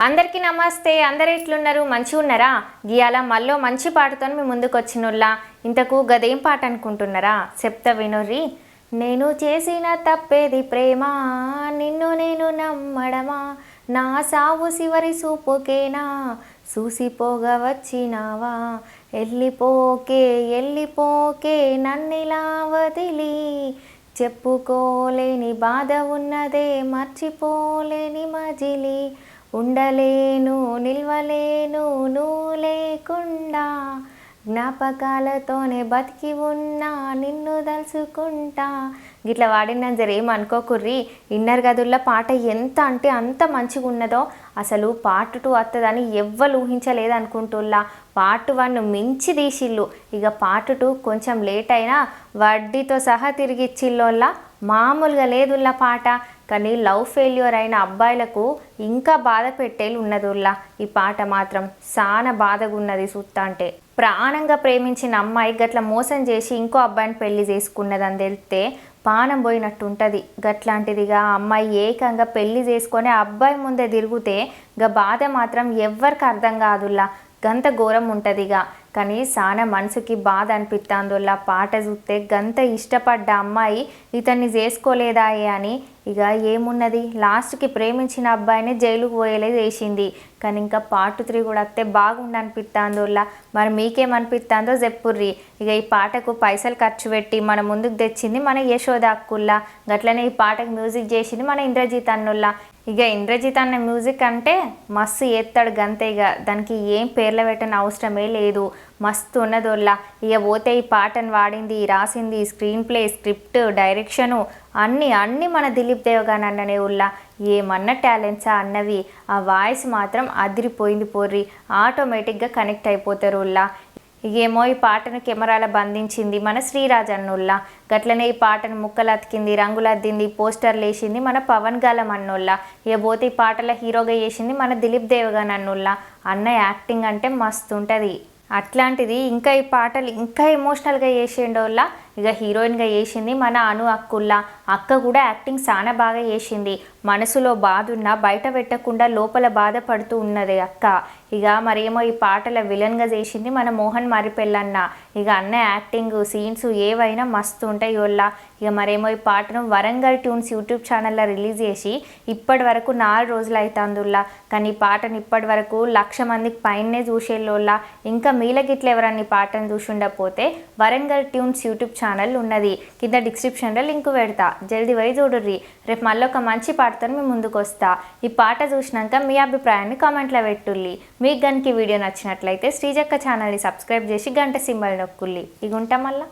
అందరికీ నమస్తే. అందరు ఎట్లున్నారు? మంచిగా ఉన్నారా? గియాల మళ్ళీ మంచి పాటతో మీ ముందుకు వచ్చినోళ్ళ. ఇంతకు గదేం పాట అనుకుంటున్నారా? చెప్తా వినోర్రి. నేను చేసిన తప్పేది ప్రేమ, నిన్ను నేను నమ్మడమా, నా సావు చివరి సూపుకేనా, చూసిపోగా వచ్చినావా, ఎల్లిపోకే ఎల్లిపోకే నన్నిలా వదిలి, చెప్పుకోలేని బాధ ఉన్నదే మర్చిపోలేని మజిలి, ఉండలేను నిల్వలేను నువ్వు లేకుండా, జ్ఞాపకాలతోనే బతికి ఉన్నా నిన్ను తలుచుకుంటా. గిట్లా వాడిన జరేం అనుకోకుర్రి. ఇన్నర్ గదుల్లో పాట ఎంత అంటే అంత మంచిగా ఉన్నదో. అసలు పార్ట్ 2 వస్తుందని ఎవ్వరు ఊహించలేదు అనుకుంటుల్లా. పార్ట్ 1 మించి తీసిళ్ళు. ఇక పార్ట్ 2 కొంచెం లేట్ అయినా వడ్డీతో సహా తిరిగి ఇచ్చిల్లోళ్ళ. మామూలుగా లేదుల్లా పాట. కానీ లవ్ ఫెయిల్యూర్ అయిన అబ్బాయిలకు ఇంకా బాధ పెట్టేలు ఉన్నదుల్లా. ఈ పాట మాత్రం చాలా బాధగా ఉన్నది చూస్తా అంటే. ప్రాణంగా ప్రేమించిన అమ్మాయి గట్ల మోసం చేసి ఇంకో అబ్బాయిని పెళ్లి చేసుకున్నదని తెలిస్తే పానం పోయినట్టుంటుంది. గట్లాంటిదిగా అమ్మాయి ఏకంగా పెళ్లి చేసుకొని అబ్బాయి ముందే తిరిగితే బాధ మాత్రం ఎవ్వరికి అర్థం కాదుల్లా. గంత ఘోరం ఉంటుందిగా. కానీ చాలా మనసుకి బాధ అనిపిస్తుందిలా పాట చూస్తే. గంత ఇష్టపడ్డ అమ్మాయి ఇతన్ని చేసుకోలేదాయే అని. ఇక ఏమున్నది, లాస్ట్కి ప్రేమించిన అబ్బాయిని జైలుకు పోయేలే చేసింది. కానీ ఇంకా పార్ట్ 3 కూడా వస్తే బాగుండి అనిపిస్తుందిలా. మరి మీకేమనిపిస్తుందో చెప్పుర్రి. ఇక ఈ పాటకు పైసలు ఖర్చు పెట్టి మన ముందుకు తెచ్చింది మన యశోద అక్కుల్లా. గట్లనే ఈ పాటకు మ్యూజిక్ చేసింది మన ఇంద్రజిత్ అన్నుల్లా. ఇక ఇంద్రజిత్ అన్న మ్యూజిక్ అంటే మస్తు ఎత్తాడు గంతే. ఇక దానికి ఏం పేర్లు పెట్టని అవసరమే లేదు. మస్తు ఉన్నదోళ్ళ. ఇక పోతే ఈ పాటను వాడింది, రాసింది, స్క్రీన్ ప్లే, స్క్రిప్ట్, డైరెక్షను అన్నీ మన దిలీప్ దేవగాన్ అన్ననే ఉల్లా. ఏమన్నా టాలెంట్సా అన్నవి. ఆ వాయిస్ మాత్రం అదిరిపోయింది పోర్రి. ఆటోమేటిక్గా కనెక్ట్ అయిపోతారు ఉల్లా. ఇకేమో ఈ పాటను కెమెరాల బంధించింది మన శ్రీరాజ్ అన్నోళ్ళ. గట్లనే ఈ పాటను ముక్కలు అతికింది, రంగులు అద్దింది, పోస్టర్లు వేసింది మన పవన్ గాలం అన్నోళ్ళ. ఇక పోతే ఈ పాటల హీరోగా చేసింది మన దిలీప్ దేవగాన్ అన్నోళ్ళ. అన్న యాక్టింగ్ అంటే మస్తు ఉంటుంది. అట్లాంటిది ఇంకా ఈ పాటలు ఇంకా ఎమోషనల్గా చేసేండోళ్ళ. ఇక హీరోయిన్గా చేసింది మన అను అక్కుల్లా. అక్క కూడా యాక్టింగ్ చాలా బాగా చేసింది. మనసులో బాధ ఉన్నా బయట పెట్టకుండా లోపల బాధపడుతూ ఉన్నది అక్క. ఇక మరేమో ఈ పాటల విలన్గా చేసింది మన మోహన్ మరిపెళ్ళన్న. ఇక అన్న యాక్టింగ్ సీన్స్ ఏవైనా మస్తు ఉంటాయి వాళ్ళ. ఇక మరేమో ఈ పాటను వరంగల్ ట్యూన్స్ యూట్యూబ్ ఛానల్లో రిలీజ్ చేసి ఇప్పటి వరకు 4 రోజులు అవుతుందిలా. కానీ ఈ పాటను ఇప్పటి వరకు 1,00,000 మందికి పైనే చూసేళ్ళోళ్ళ. ఇంకా మీలగిట్ల ఎవరన్నా ఈ పాటను చూసి ఉండకపోతే వరంగల్ ట్యూన్స్ యూట్యూబ్ ఛానల్ ఉన్నది, కింద డిస్క్రిప్షన్లో లింక్ పెడతా, జల్దీ పోయి చూడుర్రి. రేపు మళ్ళీ ఒక మంచి పాటతో మీ ముందుకు వస్తా. ఈ పాట చూసినాక మీ అభిప్రాయాన్ని కామెంట్లో పెట్టుర్రి. మీకు కనుక ఈ వీడియో నచ్చినట్లయితే శ్రీజక్క ఛానల్ని సబ్స్క్రైబ్ చేసి గంట సింబల్ నొక్కుల్లి. ఇక ఉంటాం మళ్ళీ.